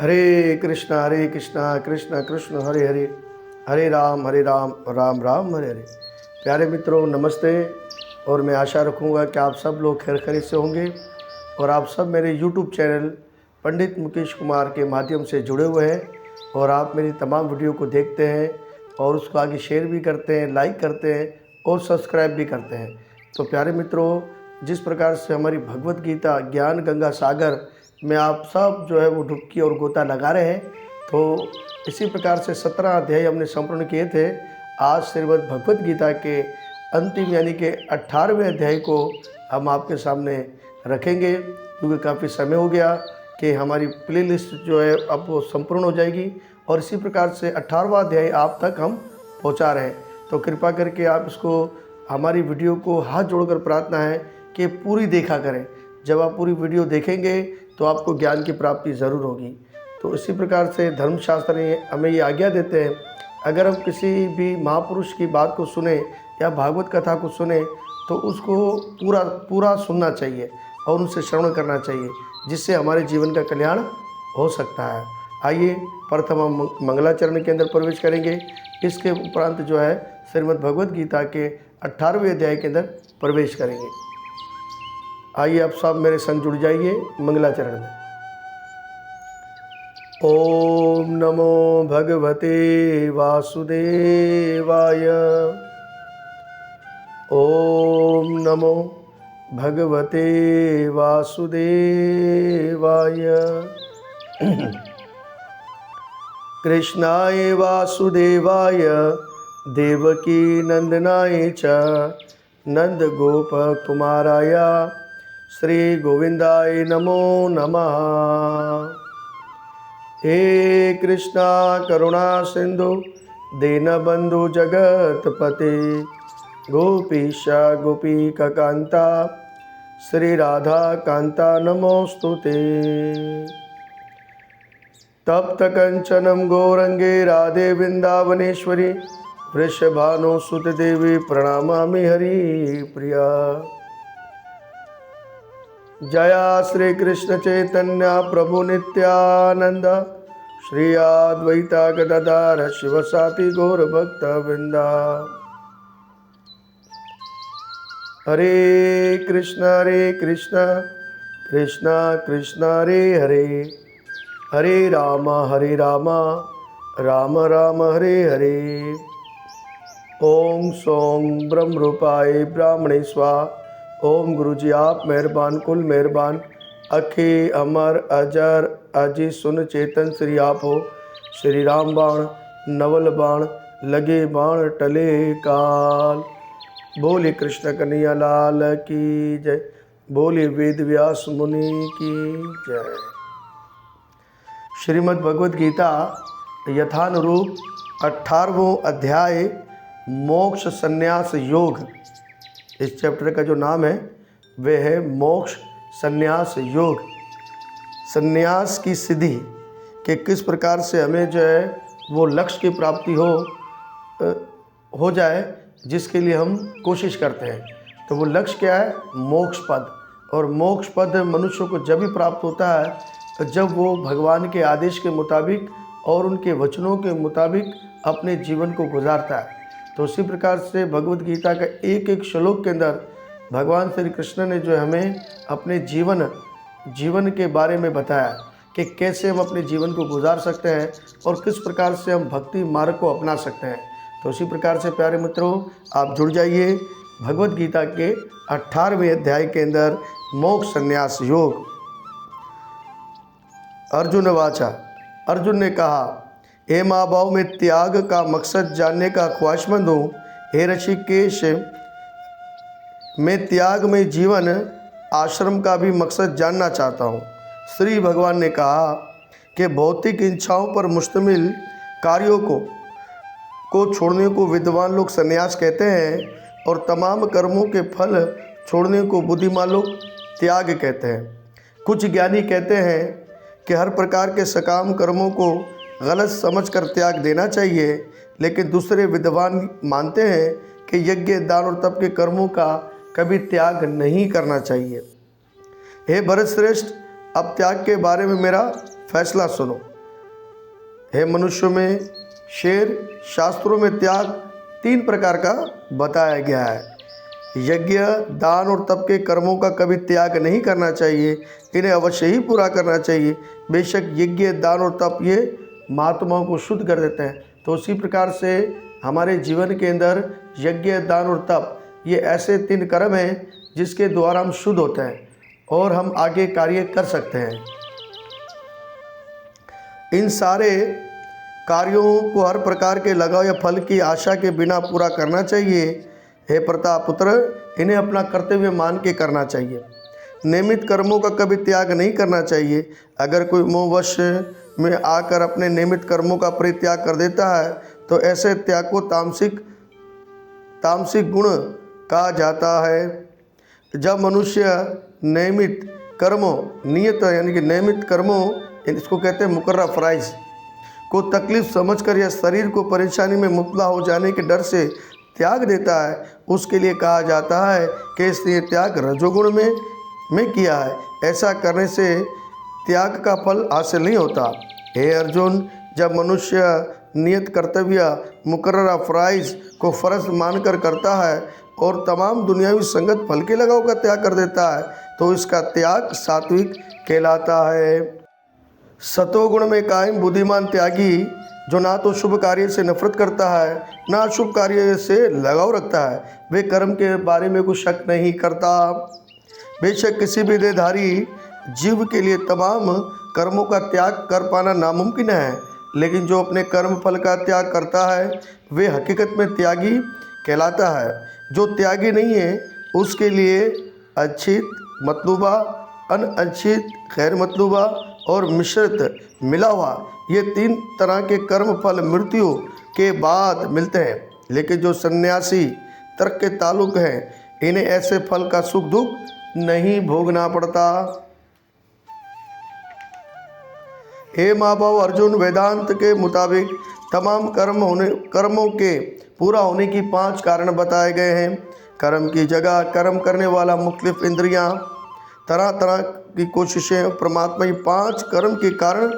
हरे कृष्णा कृष्ण कृष्ण हरे हरे, हरे राम राम राम हरे हरे। प्यारे मित्रों नमस्ते। और मैं आशा रखूँगा कि आप सब लोग खैर खैरियत से होंगे और आप सब मेरे YouTube चैनल पंडित मुकेश कुमार के माध्यम से जुड़े हुए हैं और आप मेरी तमाम वीडियो को देखते हैं और उसको आगे शेयर भी करते हैं, लाइक करते हैं और सब्सक्राइब भी करते हैं। तो प्यारे मित्रों, जिस प्रकार से हमारी भगवत गीता ज्ञान गंगा सागर में आप सब जो है वो डुबकी और गोता लगा रहे हैं, तो इसी प्रकार से 17 अध्याय हमने संपूर्ण किए थे। आज श्रीमद् भगवत गीता के अंतिम यानी कि 18वें अध्याय को हम आपके सामने रखेंगे, क्योंकि काफ़ी समय हो गया कि हमारी प्लेलिस्ट जो है अब वो संपूर्ण हो जाएगी और इसी प्रकार से 18वां अध्याय आप तक हम पहुंचा रहे हैं। तो कृपा करके आप इसको हमारी वीडियो को हाथ जोड़कर प्रार्थना है कि पूरी देखा करें। जब आप पूरी वीडियो देखेंगे तो आपको ज्ञान की प्राप्ति ज़रूर होगी। तो इसी प्रकार से धर्मशास्त्र ने हमें ये आज्ञा देते हैं, अगर हम किसी भी महापुरुष की बात को सुने या भागवत कथा को सुने तो उसको पूरा सुनना चाहिए और उनसे श्रवण करना चाहिए, जिससे हमारे जीवन का कल्याण हो सकता है। आइए प्रथम हम मंगलाचरण के अंदर प्रवेश करेंगे। इसके उपरांत जो है श्रीमद् भगवत गीता के 18वें अध्याय के अंदर प्रवेश करेंगे। आइए आप सब मेरे संग जुड़ जाइए मंगलाचरण में। ओम नमो भगवते वासुदेवाय। ओम नमो भगवते वासुदेवाय। कृष्णाय वासुदेवाय देवकी नंदनाय च नंद गोप कुमाराय श्री गोविंदाय नमो नमः। हे कृष्णा करुणा सिंधु दीनबंधु जगतपते गोपीश गोपीका कांता श्री राधा कांता नमोस्तुते। तप्त कंचनम गौरंगे राधे वृंदावनेश्वरी वृषभानुसुत देवी प्रणमामि हरि प्रिया। जया श्री कृष्ण चैतन्य प्रभु नित्यानंद श्री अद्वैता गदाधर शिवसाति गौर भक्त वृंदा। हरे कृष्ण कृष्ण कृष्ण हरे हरे, हरे राम राम राम हरे हरे। ओम सोम ब्रह्म रूपाय ब्राह्मणे स्वाहा। ओम गुरु जी आप मेहरबान कुल मेहरबान, अखे अमर अजर अजी सुन चेतन श्री आप हो। श्री राम बाण नवल बाण लगे बाण टले काल। बोले कृष्ण कन्हैया लाल की जय, बोले वेद व्यास मुनि की जय। श्रीमद् भगवत गीता यथानुरूप 18वां अध्याय मोक्ष संन्यास योग। इस चैप्टर का जो नाम है वह है मोक्ष संन्यास योग। संन्यास की सिद्धि कि किस प्रकार से हमें जो है वो लक्ष्य की प्राप्ति हो जाए, जिसके लिए हम कोशिश करते हैं। तो वो लक्ष्य क्या है? मोक्ष पद। और मोक्ष पद मनुष्य को जब भी प्राप्त होता है जब वो भगवान के आदेश के मुताबिक और उनके वचनों के मुताबिक अपने जीवन को गुजारता है। तो उसी प्रकार से भगवत गीता का एक एक श्लोक के अंदर भगवान श्री कृष्ण ने जो हमें अपने जीवन के बारे में बताया कि कैसे हम अपने जीवन को गुजार सकते हैं और किस प्रकार से हम भक्ति मार्ग को अपना सकते हैं। तो उसी प्रकार से प्यारे मित्रों, आप जुड़ जाइए भगवत गीता के 18वें अध्याय के अंदर मोक्ष संन्यास योग। अर्जुन वाचा, अर्जुन ने कहा, हे महाभाव में त्याग का मकसद जानने का ख्वाहिशमंद हूँ। हे ऋषिकेश, मैं त्याग में जीवन आश्रम का भी मकसद जानना चाहता हूँ। श्री भगवान ने कहा कि भौतिक इच्छाओं पर मुश्तमिल कार्यों को छोड़ने को विद्वान लोग संन्यास कहते हैं और तमाम कर्मों के फल छोड़ने को बुद्धिमान लोग त्याग कहते हैं। कुछ ज्ञानी कहते हैं कि हर प्रकार के सकाम कर्मों को गलत समझकर त्याग देना चाहिए, लेकिन दूसरे विद्वान मानते हैं कि यज्ञ दान और तप के कर्मों का कभी त्याग नहीं करना चाहिए। हे भरत श्रेष्ठ, अब त्याग के बारे में मेरा फैसला सुनो। हे मनुष्यों में शेर, शास्त्रों में त्याग 3 प्रकार का बताया गया है। यज्ञ, दान और तप के कर्मों का कभी त्याग नहीं करना चाहिए, इन्हें अवश्य ही पूरा करना चाहिए। बेशक यज्ञ, दान और तप ये महात्माओं को शुद्ध कर देते हैं। तो उसी प्रकार से हमारे जीवन के अंदर यज्ञ, दान और तप ये ऐसे 3 कर्म हैं जिसके द्वारा हम शुद्ध होते हैं और हम आगे कार्य कर सकते हैं। इन सारे कार्यों को हर प्रकार के लगाव या फल की आशा के बिना पूरा करना चाहिए। हे प्रताप पुत्र, इन्हें अपना कर्तव्य मान के करना चाहिए। नियमित कर्मों का कभी त्याग नहीं करना चाहिए। अगर कोई मोहवश में आकर अपने नियमित कर्मों का परित्याग कर देता है तो ऐसे त्याग को तामसिक गुण कहा जाता है। जब मनुष्य नियमित कर्मों, नियत यानी कि नियमित कर्मों, इसको कहते हैं मुकर्रर फराइज को तकलीफ समझकर या शरीर को परेशानी में मुब्तला हो जाने के डर से त्याग देता है, उसके लिए कहा जाता है कि इसने त्याग रजोगुण में किया है। ऐसा करने से त्याग का फल हासिल नहीं होता। हे अर्जुन, जब मनुष्य नियत कर्तव्य मुकर्रर फराइज को फ़र्ज मानकर करता है और तमाम दुनियावी संगत फल के लगाव का त्याग कर देता है तो इसका त्याग सात्विक कहलाता है। सतोगुण में कायम बुद्धिमान त्यागी, जो ना तो शुभ कार्य से नफरत करता है ना अशुभ कार्य से लगाव रखता है, वे कर्म के बारे में कुछ शक नहीं करता। बेशक किसी भी देहधारी जीव के लिए तमाम कर्मों का त्याग कर पाना नामुमकिन है, लेकिन जो अपने कर्म फल का त्याग करता है वे हकीकत में त्यागी कहलाता है। जो त्यागी नहीं है उसके लिए अच्छित, मतलूबा, अनअच्छित, गैर मतलूबा और मिश्रित मिला हुआ ये 3 तरह के कर्म फल मृत्यु के बाद मिलते हैं। लेकिन जो सन्यासी तर्क के ताल्लुक हैं, इन्हें ऐसे फल का सुख दुख नहीं भोगना पड़ता। हे महाभाव अर्जुन, वेदांत के मुताबिक तमाम कर्मों के पूरा होने की 5 कारण बताए गए हैं। कर्म की जगह, कर्म करने वाला, मुख्तलिफ इंद्रियां, तरह तरह की कोशिशें, परमात्मा, ये 5 कर्म के कारण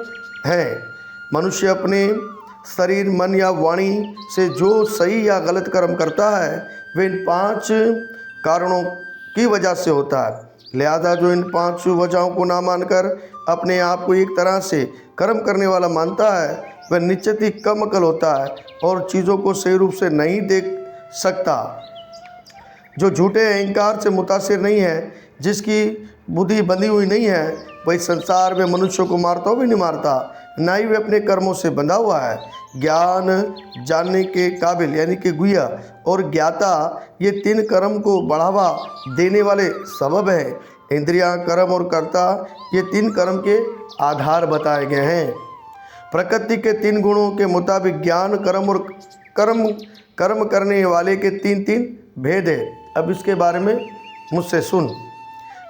हैं। मनुष्य अपने शरीर, मन या वाणी से जो सही या गलत कर्म करता है वे इन 5 कारणों की वजह से होता है। लिहाजा जो इन 5 वजहों को ना मानकर अपने आप को एक तरह से कर्म करने वाला मानता है वह निश्चित ही कम अकल होता है और चीज़ों को सही रूप से नहीं देख सकता। जो झूठे अहंकार से मुतासिर नहीं है, जिसकी बुद्धि बंधी हुई नहीं है, वही संसार में मनुष्यों को मारता हो भी नहीं मारता, ना ही वे अपने कर्मों से बंधा हुआ है। ज्ञान, जानने के काबिल यानी कि गुह्य और ज्ञाता, ये 3 कर्म को बढ़ावा देने वाले सबब हैं। इंद्रियां, कर्म और कर्ता, ये 3 कर्म के आधार बताए गए हैं। प्रकृति के 3 गुणों के मुताबिक ज्ञान, कर्म और कर्म करने वाले के 3 भेद है। अब इसके बारे में मुझसे सुन।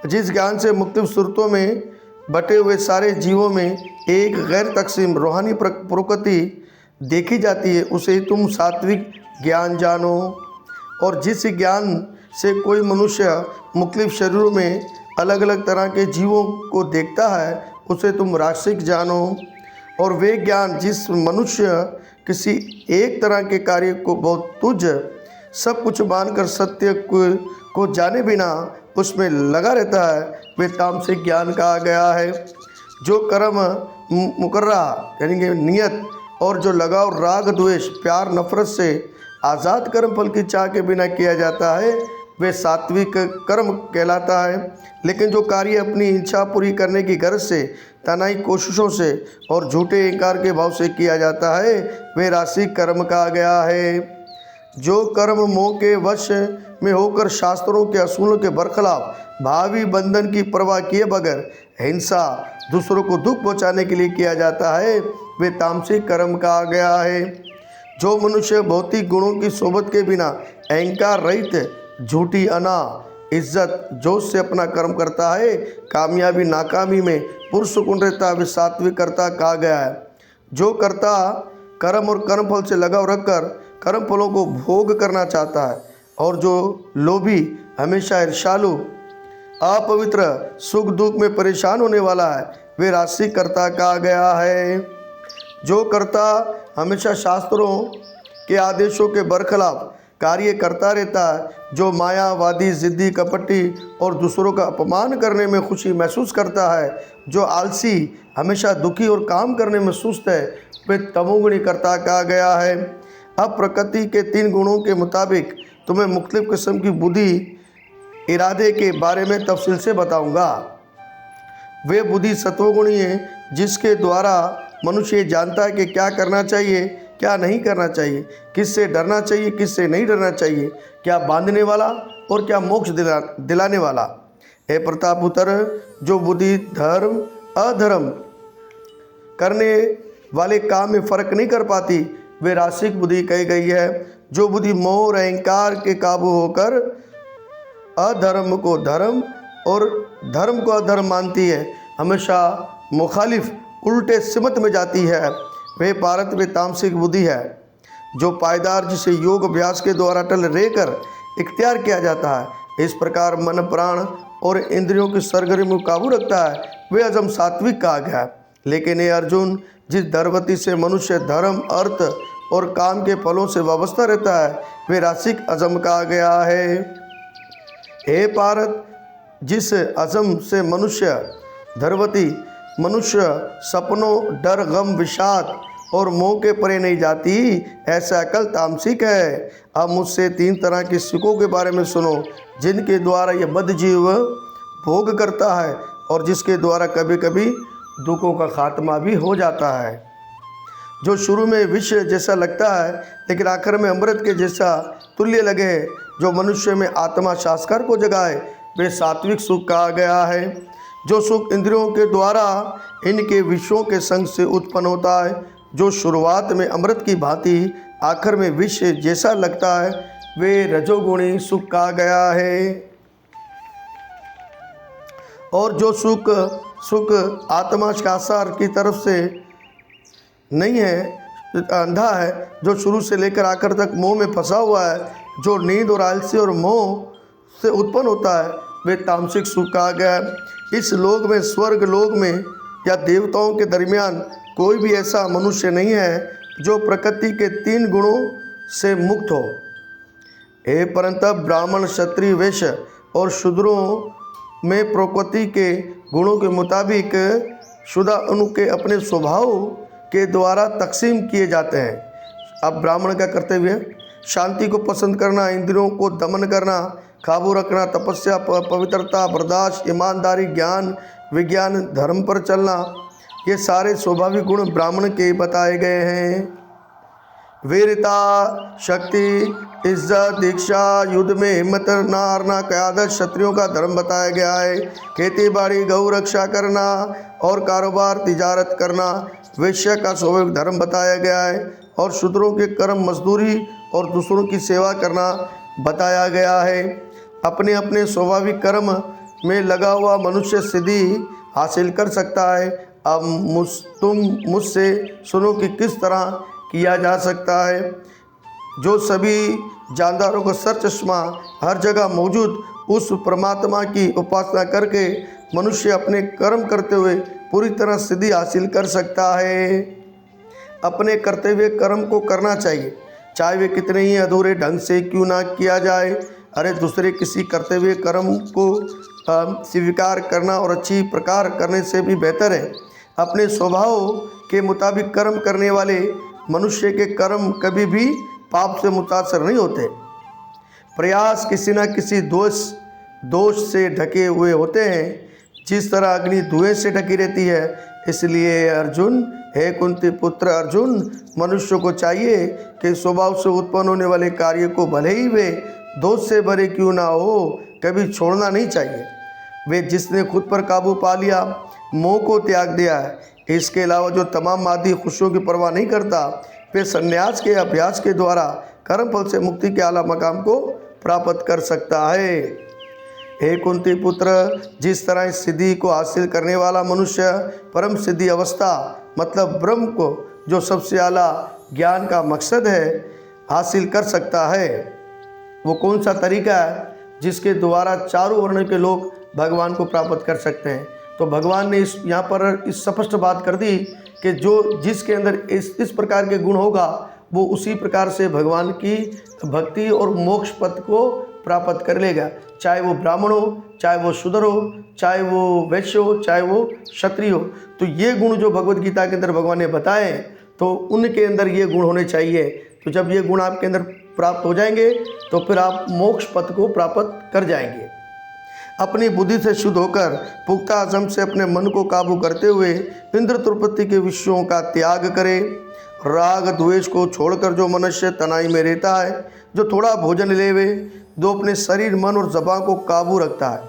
जिस ज्ञान से मुख्तलिफ सूरतों में बटे हुए सारे जीवों में एक गैर तकसीम रूहानी प्रकृति देखी जाती है, उसे तुम सात्विक ज्ञान जानो। और जिस ज्ञान से कोई मनुष्य मुख्तलिफ शरीरों में अलग अलग तरह के जीवों को देखता है, उसे तुम राजसिक जानो। और वे ज्ञान जिस मनुष्य किसी एक तरह के कार्य को बहुत तुच्छ सब कुछ मानकर सत्य को जाने बिना उसमें लगा रहता है, वे तामसिक ज्ञान कहा गया है। जो कर्म मुकर्रा यानी कि नियत और जो लगाव, राग, द्वेष, प्यार, नफरत से आज़ाद कर्म फल की चाह के बिना किया जाता है वे सात्विक कर्म कहलाता है। लेकिन जो कार्य अपनी इच्छा पूरी करने की गर्ज से, तनाई कोशिशों से और झूठे अहंकार के भाव से किया जाता है वे राशिक कर्म कहा गया है। जो कर्म मोह के वश में होकर शास्त्रों के असूलों के बरखिलाफ भावी बंधन की परवाह किए बगैर हिंसा, दूसरों को दुख पहुंचाने के लिए किया जाता है वे तामसिक कर्म कहा गया है। जो मनुष्य भौतिक गुणों की सोबत के बिना अहंकार रहित, झूठी, अना, इज्जत, जोश से अपना कर्म करता है, कामयाबी नाकामी में पुरसुकून रहता है, वे सात्विक कर्ता कहा गया है। जो कर्ता कर्म और कर्मफल से लगाव रखकर कर्म फलों को भोग करना चाहता है और जो लोभी, हमेशा ईर्ष्यालु, अपवित्र, सुख दुख में परेशान होने वाला है, वे राशिक कर्ता कहा गया है। जो कर्ता हमेशा शास्त्रों के आदेशों के बरखिलाफ कार्य करता रहता है, जो मायावादी, ज़िद्दी, कपटी और दूसरों का अपमान करने में खुशी महसूस करता है, जो आलसी, हमेशा दुखी और काम करने में सुस्त है, वे तमोगुणी कर्ता कहा गया है। अब प्रकृति के 3 गुणों के मुताबिक तुम्हें मुख्तलिफ किस्म की बुद्धि इरादे के बारे में तफसील से बताऊंगा। वे बुद्धि सत्वगुणी है जिसके द्वारा मनुष्य जानता है कि क्या करना चाहिए, क्या नहीं करना चाहिए, किससे डरना चाहिए, किससे नहीं डरना चाहिए, क्या बांधने वाला और क्या मोक्ष दिलाने वाला। हे प्रतापुत्र, जो बुद्धि धर्म अधर्म करने वाले काम में फर्क नहीं कर पाती, वे रासिक बुद्धि कही गई है। जो बुद्धि मोह और अहंकार के काबू होकर अधर्म को धर्म और धर्म को अधर्म मानती है, हमेशा मुखालिफ उल्टे सिमत में जाती है, वे भारत में तामसिक बुद्धि है। जो पायदार, जिसे योग अभ्यास के द्वारा अटल रहकर इख्तियार किया जाता है, इस प्रकार मन, प्राण और इंद्रियों की सरगर्मी में काबू रखता है, वे अजम सात्विक कहा गया है। लेकिन ये अर्जुन, जिस धर्मवती से मनुष्य धर्म, अर्थ और काम के फलों से वाबस्ता रहता है, वे रासिक अजम कहा गया है। हे पारत, जिस अजम से मनुष्य धर्मवती मनुष्य सपनों, डर, गम, विषाद और मोह के परे नहीं जाती, ऐसा अकल तामसिक है। अब मुझसे 3 तरह के सुखों के बारे में सुनो, जिनके द्वारा यह बद्ध जीव भोग करता है और जिसके द्वारा कभी कभी दुखों का खात्मा भी हो जाता है। जो शुरू में विष जैसा लगता है लेकिन आखिर में अमृत के जैसा तुल्य लगे, जो मनुष्य में आत्मा शास्कर को जगाए, वे सात्विक सुख कहा गया है। जो सुख इंद्रियों के द्वारा इनके विषयों के संग से उत्पन्न होता है, जो शुरुआत में अमृत की भांति आखिर में विष जैसा लगता है, वे रजोगुणी सुख कहा गया है। और जो सुख आत्मा शास्त्र की तरफ से नहीं है, अंधा है, जो शुरू से लेकर आखिर तक मोह में फंसा हुआ है, जो नींद और आलसी और मोह से उत्पन्न होता है, वे तामसिक सुख कहा गया है। इस लोक में, स्वर्ग लोक में या देवताओं के दरमियान कोई भी ऐसा मनुष्य नहीं है जो प्रकृति के 3 गुणों से मुक्त हो। हे परंतु ब्राह्मण, क्षत्रिय, वैश्य और शूद्रों में प्रकृति के गुणों के मुताबिक शुदा उनके अपने स्वभाव के द्वारा तकसीम किए जाते हैं। अब ब्राह्मण का कर्तव्य है शांति को पसंद करना, इंद्रियों को दमन करना, काबू रखना, तपस्या, पवित्रता, बर्दाश्त, ईमानदारी, ज्ञान, विज्ञान, धर्म पर चलना, ये सारे स्वाभाविक गुण ब्राह्मण के बताए गए हैं। वीरता, शक्ति, इज्जत, दीक्षा, युद्ध में हिम्मत, नारना, क़यादत क्षत्रियों का धर्म बताया गया है। खेती बाड़ी, गौ रक्षा करना और कारोबार, तिजारत करना वैश्य का स्वाभाविक धर्म बताया गया है। और शूद्रों के कर्म, मजदूरी और दूसरों की सेवा करना बताया गया है। अपने अपने स्वाभाविक कर्म में लगा हुआ मनुष्य सिद्धि हासिल कर सकता है। अब तुम मुझसे सुनो कि किस तरह किया जा सकता है। जो सभी जानदारों का सर चश्मा हर जगह मौजूद उस परमात्मा की उपासना करके मनुष्य अपने कर्म करते हुए पूरी तरह सिद्धि हासिल कर सकता है। अपने कर्तव्य कर्म को करना चाहिए, चाहे वे कितने ही अधूरे ढंग से क्यों ना किया जाए। अरे दूसरे किसी कर्तव्य कर्म को स्वीकार करना और अच्छी प्रकार करने से भी बेहतर है। अपने स्वभाव के मुताबिक कर्म करने वाले मनुष्य के कर्म कभी भी पाप से मुतासर नहीं होते। प्रयास किसी न किसी दोष से ढके हुए होते हैं, जिस तरह अग्नि धुएं से ढकी रहती है। इसलिए अर्जुन, हे कुंती पुत्र अर्जुन, मनुष्य को चाहिए कि स्वभाव से उत्पन्न होने वाले कार्य को भले ही वे दोष से भरे क्यों ना हो, कभी छोड़ना नहीं चाहिए। वे जिसने खुद पर काबू पा लिया, मोह को त्याग दिया है, इसके अलावा जो तमाम मादी खुशियों की परवाह नहीं करता, वे संन्यास के अभ्यास के द्वारा कर्म फल से मुक्ति के आला मकाम को प्राप्त कर सकता है। हे कुंती पुत्र, जिस तरह इस सिद्धि को हासिल करने वाला मनुष्य परम सिद्धि अवस्था मतलब ब्रह्म को, जो सबसे आला ज्ञान का मकसद है, हासिल कर सकता है, वो कौन सा तरीका है जिसके द्वारा चारों वर्ण के लोग भगवान को प्राप्त कर सकते हैं। तो भगवान ने यहाँ पर इस स्पष्ट बात कर दी कि जो जिसके अंदर इस प्रकार के गुण होगा वो उसी प्रकार से भगवान की भक्ति और मोक्ष पथ को प्राप्त कर लेगा, चाहे वो ब्राह्मण हो, चाहे वो शूद्र हो, चाहे वो वैश्य हो, चाहे वो क्षत्रिय हो। तो ये गुण जो भगवत गीता के अंदर भगवान ने बताए तो उनके अंदर ये गुण होने चाहिए। तो जब ये गुण आपके अंदर प्राप्त हो जाएंगे तो फिर आप मोक्ष पथ को प्राप्त कर जाएंगे। अपनी बुद्धि से शुद्ध होकर पुख्ता आचरण से अपने मन को काबू करते हुए इंद्र तृप्ति के विषयों का त्याग करे। राग द्वेष को छोड़कर जो मनुष्य तनाई में रहता है, जो थोड़ा भोजन लेवे, जो अपने शरीर मन और ज़बान को काबू रखता है,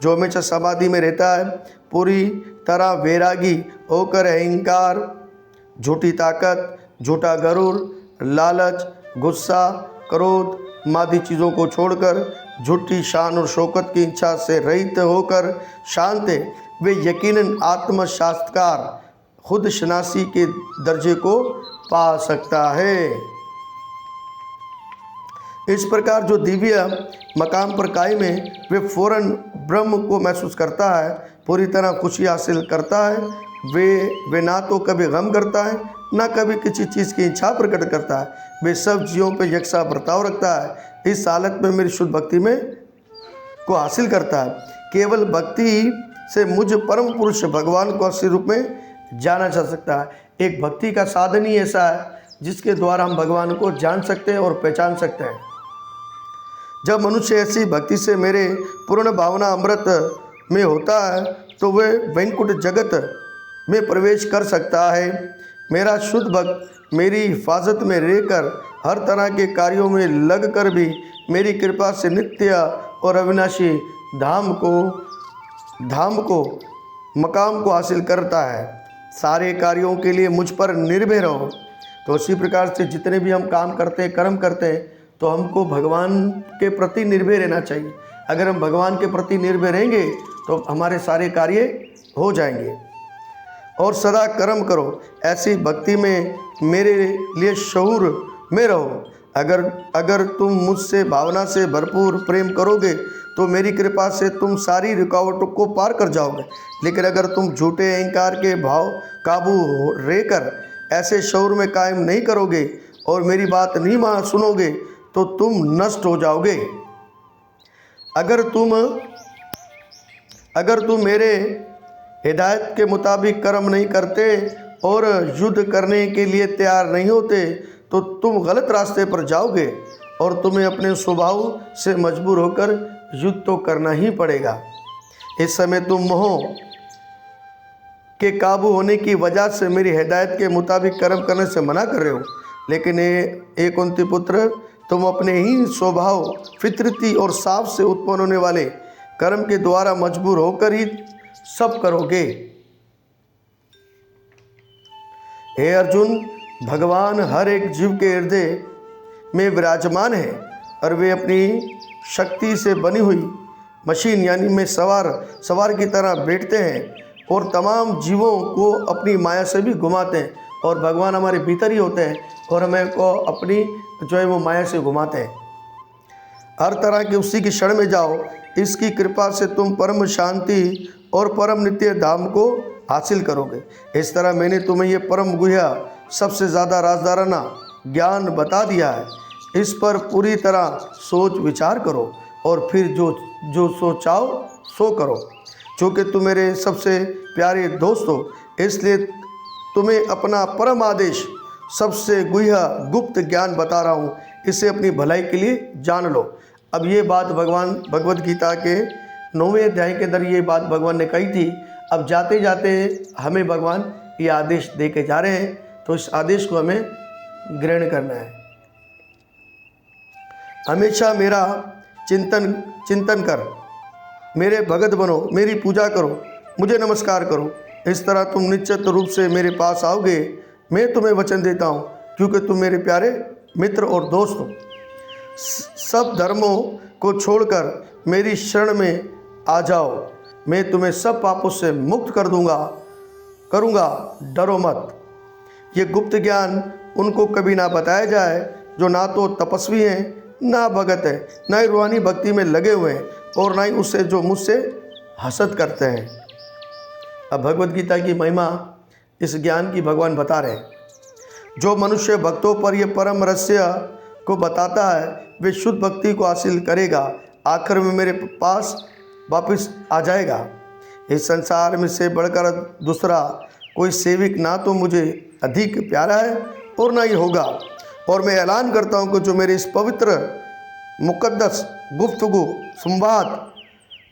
जो हमेशा समाधि में रहता है, पूरी तरह वैरागी होकर अहंकार, झूठी ताकत, झूठा गरूर, लालच, गुस्सा, क्रोध मादी चीज़ों को छोड़कर झूठी शान और शौकत की इच्छा से रहित होकर शांत है, वे यकीनन आत्मशास्त्रकार खुद शनासी के दर्जे को पा सकता है। इस प्रकार जो दिव्य मकाम पर कायम है वे फौरन ब्रह्म को महसूस करता है, पूरी तरह खुशी हासिल करता है। वे ना तो कभी गम करता है, ना कभी किसी चीज़ की इच्छा प्रकट करता है। वे सब जीवों पर यकसा बर्ताव रखता है। इस हालत में मेरी शुद्ध भक्ति में को हासिल करता है। केवल भक्ति से मुझ परम पुरुष भगवान को असली रूप में जाना जा सकता है। एक भक्ति का साधन ही ऐसा है जिसके द्वारा हम भगवान को जान सकते हैं और पहचान सकते हैं। जब मनुष्य ऐसी भक्ति से मेरे पूर्ण भावना अमृत में होता है तो वह वैकुंठ जगत में प्रवेश कर सकता है। मेरा शुद्ध भक्त मेरी हिफाजत में रहकर हर तरह के कार्यों में लगकर भी मेरी कृपा से नित्य और अविनाशी धाम को मकाम को हासिल करता है। सारे कार्यों के लिए मुझ पर निर्भय रहो। तो उसी प्रकार से जितने भी हम काम करते हैं, कर्म करते हैं, तो हमको भगवान के प्रति निर्भय रहना चाहिए। अगर हम भगवान के प्रति निर्भय रहेंगे तो हमारे सारे कार्य हो जाएंगे। और सदा कर्म करो, ऐसी भक्ति में मेरे लिए शऊर में रहो। अगर तुम मुझसे भावना से भरपूर प्रेम करोगे तो मेरी कृपा से तुम सारी रुकावटों को पार कर जाओगे। लेकिन अगर तुम झूठे अहंकार के भाव काबू रहकर ऐसे शऊर में कायम नहीं करोगे और मेरी बात नहीं सुनोगे तो तुम नष्ट हो जाओगे। अगर तुम मेरे हिदायत के मुताबिक कर्म नहीं करते और युद्ध करने के लिए तैयार नहीं होते तो तुम गलत रास्ते पर जाओगे और तुम्हें अपने स्वभाव से मजबूर होकर युद्ध तो करना ही पड़ेगा। इस समय तुम मोह के काबू होने की वजह से मेरी हिदायत के मुताबिक कर्म करने से मना कर रहे हो। लेकिन एक कुंती पुत्र, तुम अपने ही स्वभाव, फितरती और साफ से उत्पन्न होने वाले कर्म के द्वारा मजबूर होकर ही सब करोगे। हे अर्जुन, भगवान हर एक जीव के हृदय में विराजमान है और वे अपनी शक्ति से बनी हुई मशीन यानी में सवार की तरह बैठते हैं और तमाम जीवों को अपनी माया से भी घुमाते हैं। और भगवान हमारे भीतर ही होते हैं और हमें को अपनी जो है वो माया से घुमाते हैं। हर तरह के उसी की शरण में जाओ। इसकी कृपा से तुम परम शांति और परम नित्य धाम को हासिल करोगे। इस तरह मैंने तुम्हें ये परम गुह्य सबसे ज़्यादा राजदाराना ज्ञान बता दिया है। इस पर पूरी तरह सोच विचार करो और फिर जो सोचाओ सो करो। चूँकि तुम मेरे सबसे प्यारे दोस्त हो, इसलिए तुम्हें अपना परम आदेश सबसे गुह्य गुप्त ज्ञान बता रहा हूँ। इसे अपनी भलाई के लिए जान लो। अब ये बात भगवान भगवत गीता के 9वें अध्याय के अंदर ये बात भगवान ने कही थी। अब जाते जाते हमें भगवान ये आदेश दे के जा रहे हैं, तो इस आदेश को हमें ग्रहण करना है। हमेशा मेरा चिंतन कर, मेरे भगत बनो, मेरी पूजा करो, मुझे नमस्कार करो। इस तरह तुम निश्चित रूप से मेरे पास आओगे। मैं तुम्हें वचन देता हूँ, क्योंकि तुम मेरे प्यारे मित्र और दोस्त हो। सब धर्मों को छोड़कर मेरी शरण में आ जाओ। मैं तुम्हें सब पापों से मुक्त करूँगा, डरो मत। ये गुप्त ज्ञान उनको कभी ना बताया जाए जो ना तो तपस्वी हैं, ना भगत है, ना ही रूहानी भक्ति में लगे हुए हैं, और ना ही उससे जो मुझसे हसद करते हैं। अब भगवत गीता की महिमा इस ज्ञान की भगवान बता रहे हैं। जो मनुष्य भक्तों पर यह परम रहस्य को बताता है वे शुद्ध भक्ति को हासिल करेगा, आखिर में मेरे पास वापस आ जाएगा। इस संसार में से बढ़कर दूसरा कोई सेवक ना तो मुझे अधिक प्यारा है और ना ही होगा। और मैं ऐलान करता हूँ कि जो मेरे इस पवित्र मुक़द्दस गुफ्तगू संवाद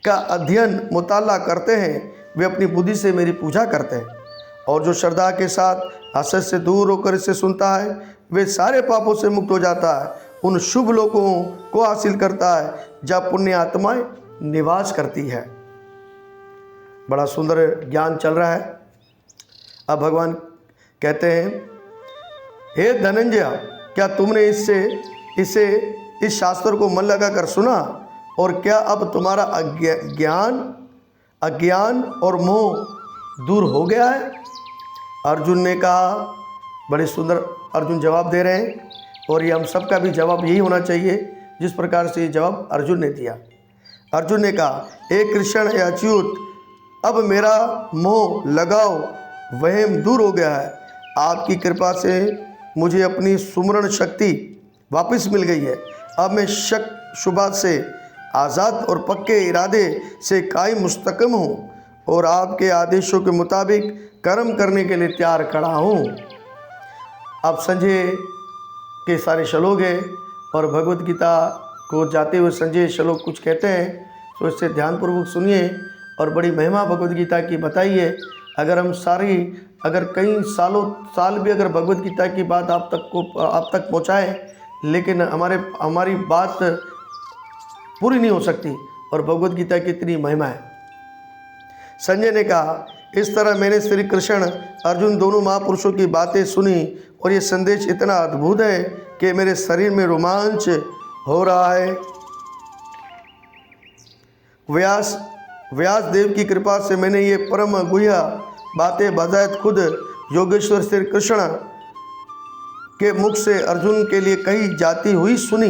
का अध्ययन मुताला करते हैं वे अपनी बुद्धि से मेरी पूजा करते हैं, और जो श्रद्धा के साथ असत से दूर होकर इसे सुनता है वे सारे पापों से मुक्त हो जाता है, उन शुभ लोगों को हासिल करता है जहाँ पुण्य आत्माएं निवास करती है। बड़ा सुंदर ज्ञान चल रहा है। अब भगवान कहते हैं, हे धनंजय, क्या तुमने इस शास्त्र को मन लगा कर सुना, और क्या अब तुम्हारा अज्ञान और मोह दूर हो गया है? अर्जुन ने कहा। बड़े सुंदर अर्जुन जवाब दे रहे हैं, और ये हम सबका भी जवाब यही होना चाहिए जिस प्रकार से ये जवाब अर्जुन ने दिया। अर्जुन ने कहा, हे कृष्ण, हे अच्युत, अब मेरा मोह लगाव वहम दूर हो गया है। आपकी कृपा से मुझे अपनी सुमरण शक्ति वापस मिल गई है। अब मैं शक शुबहत से आज़ाद और पक्के इरादे से कायम मुस्तकम हूँ, और आपके आदेशों के मुताबिक कर्म करने के लिए तैयार खड़ा हूँ। अब संजय के सारे श्लोक हैं, और भगवत गीता को जाते हुए संजय श्लोक कुछ कहते हैं, तो इससे ध्यानपूर्वक सुनिए। और बड़ी महिमा भगवत गीता की बताइए। अगर कई साल भी अगर भगवत गीता की बात आप तक पहुँचाएँ, लेकिन हमारी बात पूरी नहीं हो सकती, और भगवत गीता की इतनी महिमा है। संजय ने कहा, इस तरह मैंने श्री कृष्ण अर्जुन दोनों महापुरुषों की बातें सुनी, और ये संदेश इतना अद्भुत है कि मेरे शरीर में रोमांच हो रहा है। व्यास देव की कृपा से मैंने ये परम गुह्य बातें बजाय खुद योगेश्वर श्री कृष्ण के मुख से अर्जुन के लिए कही जाती हुई सुनी।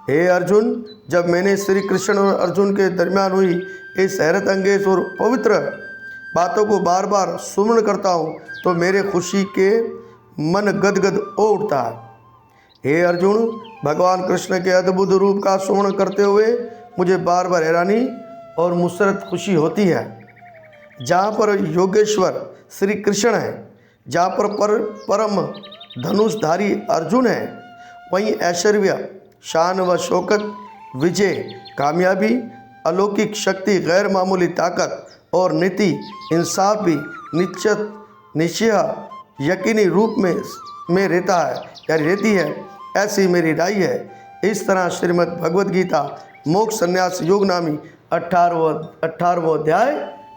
हे अर्जुन, जब मैंने श्री कृष्ण और अर्जुन के दरमियान हुई इस हैरत अंगेज और पवित्र बातों को बार बार सुमरण करता हूँ तो मेरे खुशी के मन गदगद हो उठता है। हे अर्जुन, भगवान कृष्ण के अद्भुत रूप का सुमरण करते हुए मुझे बार बार हैरानी और मुसरत खुशी होती है। जहाँ पर योगेश्वर श्री कृष्ण है, जहाँ पर परम धनुषधारी अर्जुन है, वहीं ऐश्वर्य, शान व शौकत, विजय, कामयाबी, अलौकिक शक्ति, गैर मामूली ताकत और नीति, इंसाफ भी निश्चय यकीनी रूप में रहता है या रहती है, ऐसी मेरी राय है। इस तरह श्रीमद् भगवद गीता मोक्ष संन्यास योग नामी 18वां अध्याय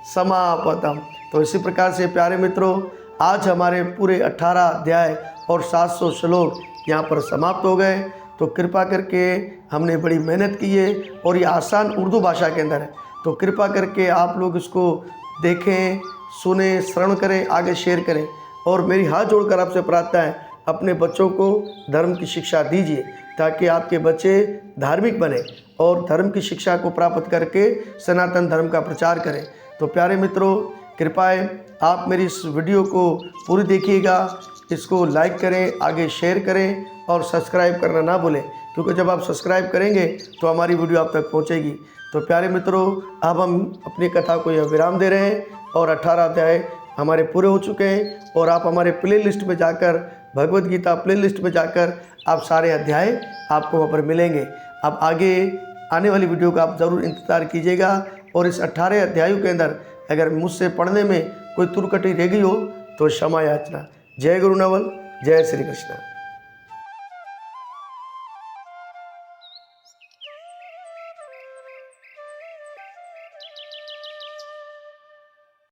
समापतम। तो इसी प्रकार से प्यारे मित्रों, आज हमारे पूरे 18 अध्याय और 700 श्लोक यहाँ पर समाप्त हो गए। तो कृपा करके हमने बड़ी मेहनत की है, और ये आसान उर्दू भाषा के अंदर है, तो कृपा करके आप लोग इसको देखें, सुने, श्रवण करें, आगे शेयर करें। और मेरी हाथ जोड़कर आपसे प्रार्थना है, अपने बच्चों को धर्म की शिक्षा दीजिए, ताकि आपके बच्चे धार्मिक बने और धर्म की शिक्षा को प्राप्त करके सनातन धर्म का प्रचार करें। तो प्यारे मित्रों, कृपया आप मेरी इस वीडियो को पूरी देखिएगा, इसको लाइक करें, आगे शेयर करें, और सब्सक्राइब करना ना भूलें, क्योंकि जब आप सब्सक्राइब करेंगे तो हमारी वीडियो आप तक पहुंचेगी। तो प्यारे मित्रों, अब हम अपनी कथा को यह विराम दे रहे हैं, और 18 अध्याय हमारे पूरे हो चुके हैं। और आप हमारे प्लेलिस्ट में जाकर, भगवद गीता प्लेलिस्ट में जाकर आप सारे अध्याय आपको वहाँ पर मिलेंगे। अब आगे आने वाली वीडियो का आप ज़रूर इंतज़ार कीजिएगा। और इस 18 अध्यायों के अंदर अगर मुझसे पढ़ने में कोई त्रुटि रह गई हो तो क्षमा याचना। जय गुरु नवल, जय श्री कृष्ण।